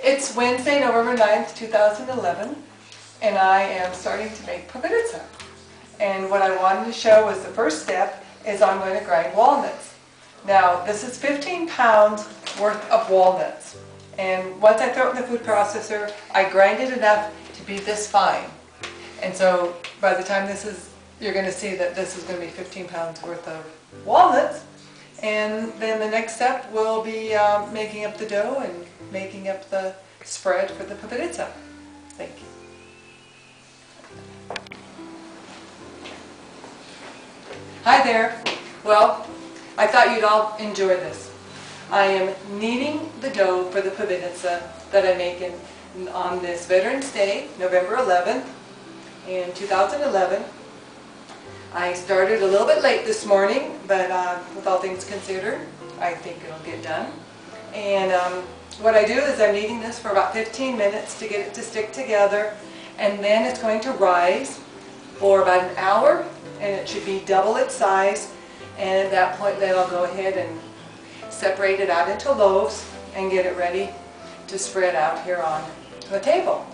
It's Wednesday, November 9th, 2011, and I am starting to make Povitica. And what I wanted to show was the first step is I'm going to grind walnuts. Now, this is 15 pounds worth of walnuts. And once I throw it in the food processor, I grind it enough to be this fine. And so by the time you're going to see that this is going to be 15 pounds worth of walnuts. And then the next step will be making up the dough and making up the spread for the Povitica. Thank you. Hi there. Well, I thought you'd all enjoy this. I am kneading the dough for the Povitica that I'm making on this Veterans Day, November 11th, in 2011. I started a little bit late this morning, but with all things considered, I think it'll get done. And what I do is I'm kneading this for about 15 minutes to get it to stick together, and then it's going to rise for about an hour, and it should be double its size. And at that point, then I'll go ahead and separate it out into loaves and get it ready to spread out here on the table.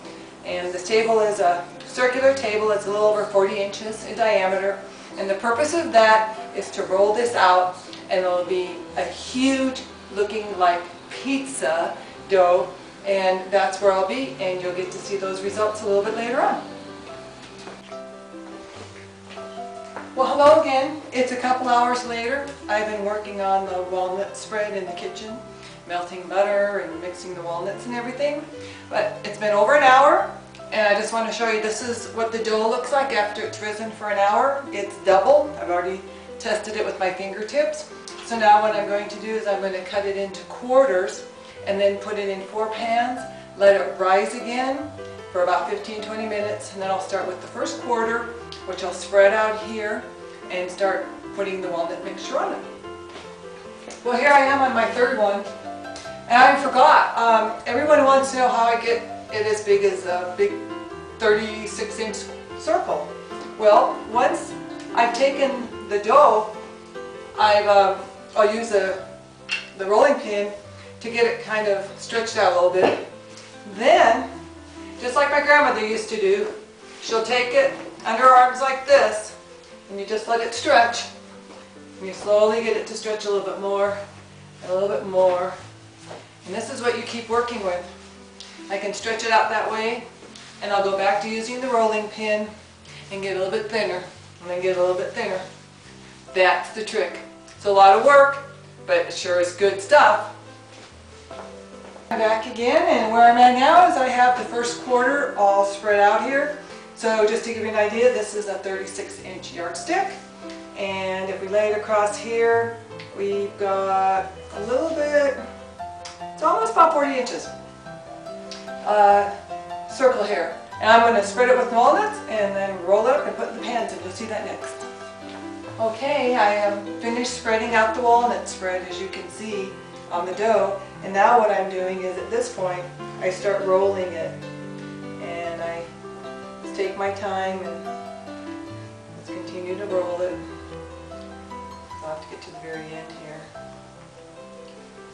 And this table is a circular table. It's a little over 40 inches in diameter. And the purpose of that is to roll this out, and it'll be a huge looking like pizza dough, and that's where I'll be, and you'll get to see those results a little bit later on. Well, hello again. It's a couple hours later. I've been working on the walnut spread in the kitchen, melting butter and mixing the walnuts and everything. But it's been over an hour, and I just want to show you this is what the dough looks like after it's risen for an hour. It's double. I've already tested it with my fingertips. So now what I'm going to do is I'm going to cut it into quarters and then put it in 4 pans, let it rise again for about 15-20 minutes, and then I'll start with the first quarter, which I'll spread out here and start putting the walnut mixture on it. Well, here I am on my third one, and I forgot. Everyone wants to know how I get it as big as a big 36-inch circle. Well, once I've taken the dough, I'll use the rolling pin to get it kind of stretched out a little bit. Then, just like my grandmother used to do, she'll take it under her arms like this, and you just let it stretch. And you slowly get it to stretch a little bit more, and a little bit more. And this is what you keep working with. I can stretch it out that way, and I'll go back to using the rolling pin and get a little bit thinner, and then get a little bit thinner. That's the trick. It's a lot of work, but it sure is good stuff. I'm back again, and where I'm at now is I have the first quarter all spread out here. So just to give you an idea, this is a 36-inch yardstick, and if we lay it across here, we've got a little bit, it's almost about 40 inches, circle here. And I'm going to spread it with walnuts and then roll it up and put it in the pans, and you'll see that next. Okay, I have finished spreading out the walnut spread, as you can see on the dough, and now what I'm doing is at this point I start rolling it, and I just take my time and let's continue to roll it. I'll have to get to the very end here.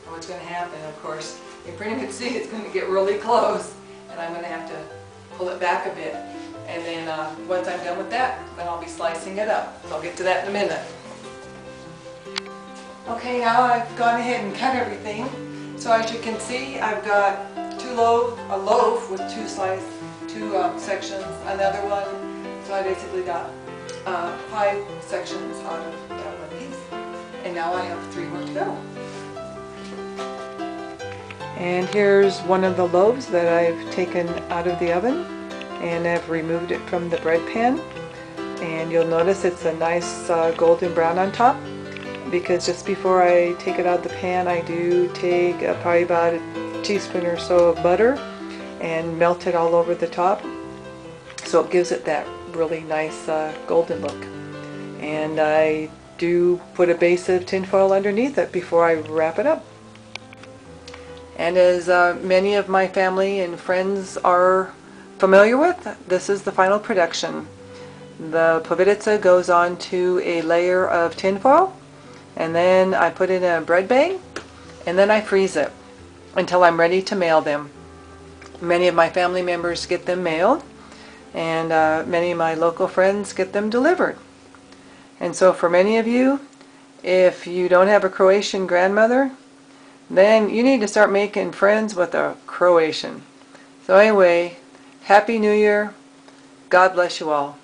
And what's going to happen, of course, you pretty much see it's going to get really close, and I'm going to have to pull it back a bit. And then once I'm done with that, then I'll be slicing it up. So I'll get to that in a minute. Okay, now I've gone ahead and cut everything. So as you can see, I've got a loaf with two sections, another one. So I basically got 5 sections out of that one piece. And now I have 3 more to go. And here's one of the loaves that I've taken out of the oven, and I've removed it from the bread pan, and you'll notice it's a nice golden brown on top, because just before I take it out of the pan I do take probably about a teaspoon or so of butter and melt it all over the top, so it gives it that really nice golden look. And I do put a base of tinfoil underneath it before I wrap it up. And as many of my family and friends are familiar with, this is the final production. The Povitica goes on to a layer of tinfoil, and then I put it in a bread bag, and then I freeze it until I'm ready to mail them. Many of my family members get them mailed, and many of my local friends get them delivered. And so for many of you, if you don't have a Croatian grandmother, then you need to start making friends with a Croatian. So anyway, Happy New Year. God bless you all.